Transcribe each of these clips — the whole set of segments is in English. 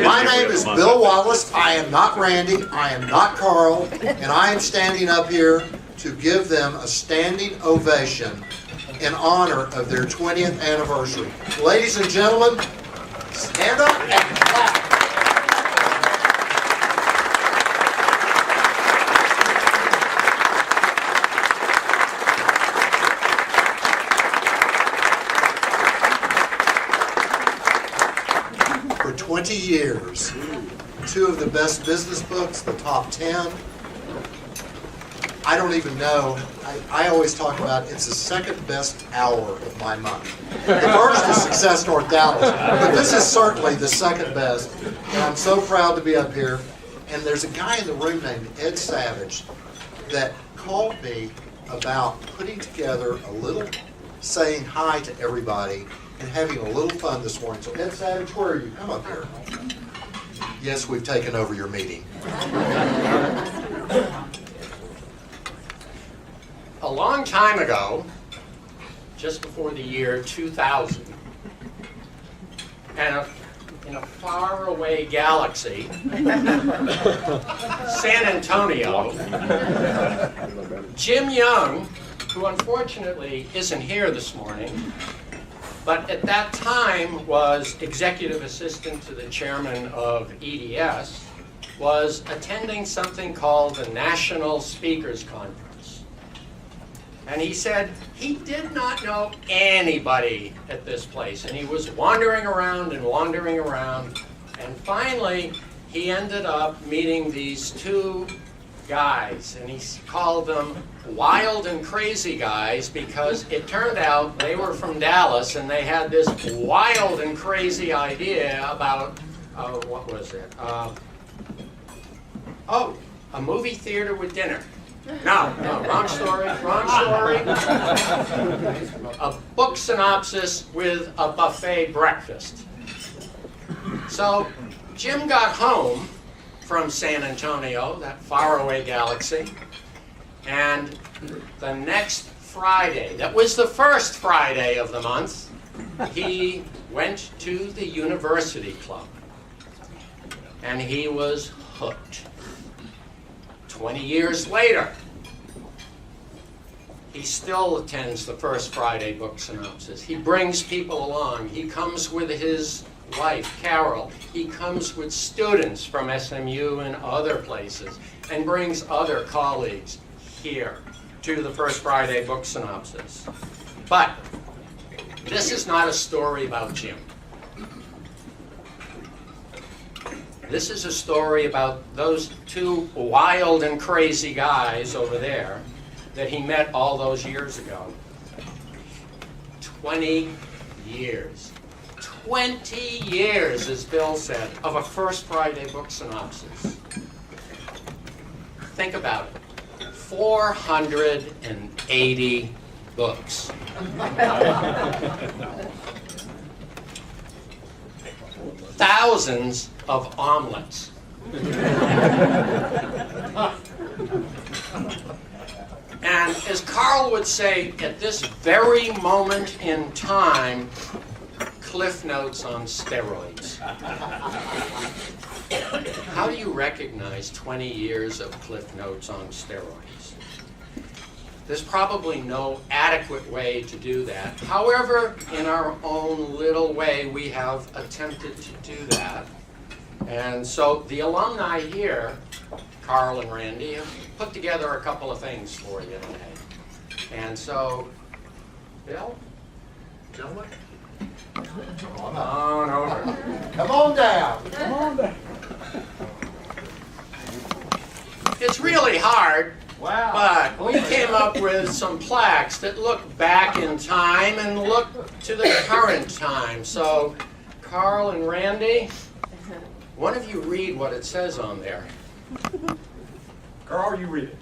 My name is Bill Wallace. I am not Randy. I am not Carl. And I am standing up here to give them a standing ovation in honor of their 20th anniversary. Ladies and gentlemen, stand up and clap. For 20 years, 2 of the best business books, the top 10. I don't even know. I always talk about it's the second best hour of my month. The first is Success North Dallas, but this is certainly the second best. And I'm so proud to be up here. And there's a guy in the room named Ed Savage that called me about putting together a little saying hi to everybody and having a little fun this morning. So Ed Savage, where are you? Come up here. Yes, we've taken over your meeting. A long time ago, just before the year 2000, and in a faraway galaxy, San Antonio, Jim Young, who unfortunately isn't here this morning, but at that time was executive assistant to the chairman of EDS, was attending something called the National Speakers Conference. And he said he did not know anybody at this place, and he was wandering around, and finally he ended up meeting these 2 guys, and he called them wild and crazy guys because it turned out they were from Dallas and they had this wild and crazy idea about, what was it? A movie theater with dinner. No, wrong story. A book synopsis with a buffet breakfast. So Jim got home from San Antonio, that faraway galaxy, and the next Friday, that was the first Friday of the month, he went to the university club, and he was hooked. 20 years later, he still attends the first Friday book synopsis. He brings people along. He comes with his wife, Carol. He comes with students from SMU and other places and brings other colleagues here to the first Friday book synopsis. But this is not a story about Jim. This is a story about those 2 wild and crazy guys over there that he met all those years ago. 20 years. 20 years, as Bill said, of a first Friday book synopsis. Think about it. 480 books. Thousands of omelets. And as Carl would say, at this very moment in time, Cliff Notes on steroids. How do you recognize 20 years of Cliff Notes on steroids? There's probably no adequate way to do that. However, in our own little way, we have attempted to do that. And so the alumni here, Carl and Randy, have put together a couple of things for you today. And so, Bill, gentlemen, come on over. Come on down. It's really hard. Wow. But we came up with some plaques that look back in time and look to the current time. So, Carl and Randy, one of you read what it says on there. Carl, you read it.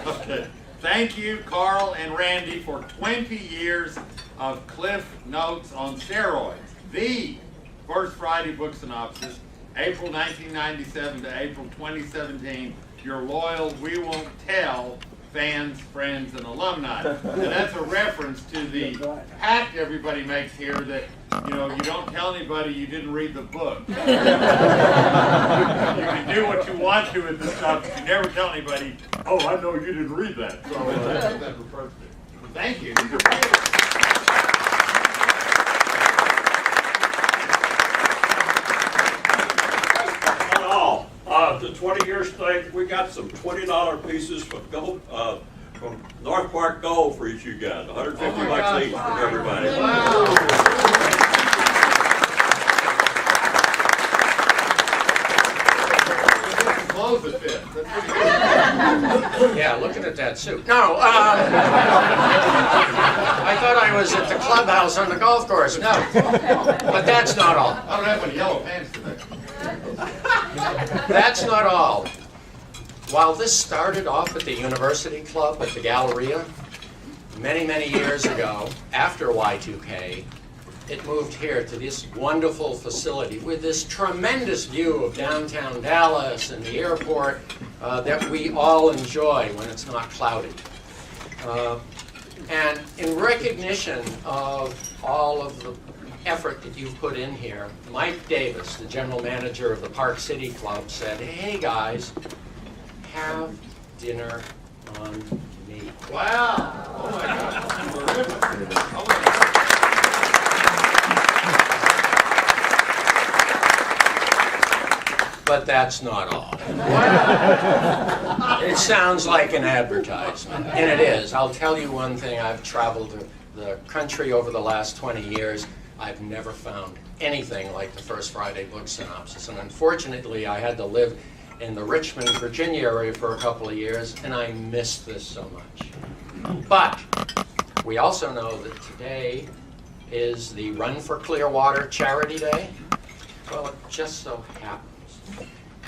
Okay. Thank you, Carl and Randy, for 20 years of Cliff Notes on steroids. The first Friday book synopsis, April 1997 to April 2017. Your loyal We Won't Tell fans, friends, and alumni. And that's a reference to the pact everybody makes here that you know, you don't tell anybody you didn't read the book. You can do what you want to with this stuff, but you never tell anybody, oh, I know you didn't read that. So that refers to it. Thank you. These are favorites. The 20-year stake, we got some $20 pieces from Gold, from North Park Gold for each of you guys. 150 bucks each from everybody. Wow. Clothes that fit. That's pretty good. Yeah, looking at that suit. No, I thought I was at the clubhouse on the golf course. No, but that's not all. I don't have any yellow pants today. That's not all. While this started off at the University Club at the Galleria, many, many years ago, after Y2K, it moved here to this wonderful facility with this tremendous view of downtown Dallas and the airport that we all enjoy when it's not cloudy. And in recognition of all of the effort that you've put in here, Mike Davis, the general manager of the Park City Club, said, hey guys, have dinner on me. Wow. Oh my God. Oh my God. But that's not all. It sounds like an advertisement, and it is. I'll tell you one thing, I've traveled the country over the last 20 years. I've never found anything like the First Friday book synopsis, and unfortunately I had to live in the Richmond, Virginia area for a couple of years, and I missed this so much. But we also know that today is the Run for Clearwater Charity Day. Well, it just so happens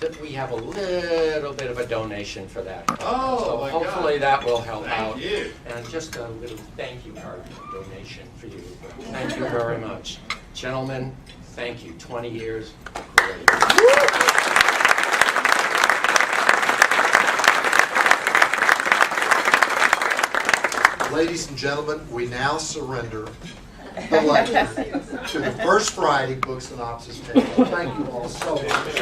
that we have a little bit of a donation for that. Oh, so my hopefully God. that will help out. Thank you. And just a little thank you card donation for you. Thank you very much. Gentlemen, thank you. 20 years. Great. Ladies and gentlemen, we now surrender the lecture to the First Friday book synopsis table. Thank you all so much.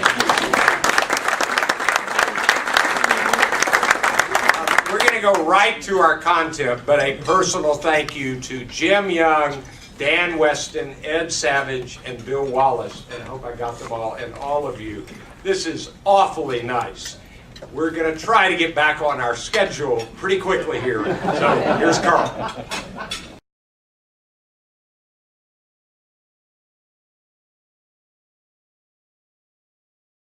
We're going to go right to our content, but a personal thank you to Jim Young, Dan Weston, Ed Savage, and Bill Wallace, and I hope I got them all, and all of you. This is awfully nice. We're going to try to get back on our schedule pretty quickly here. So here's Carl.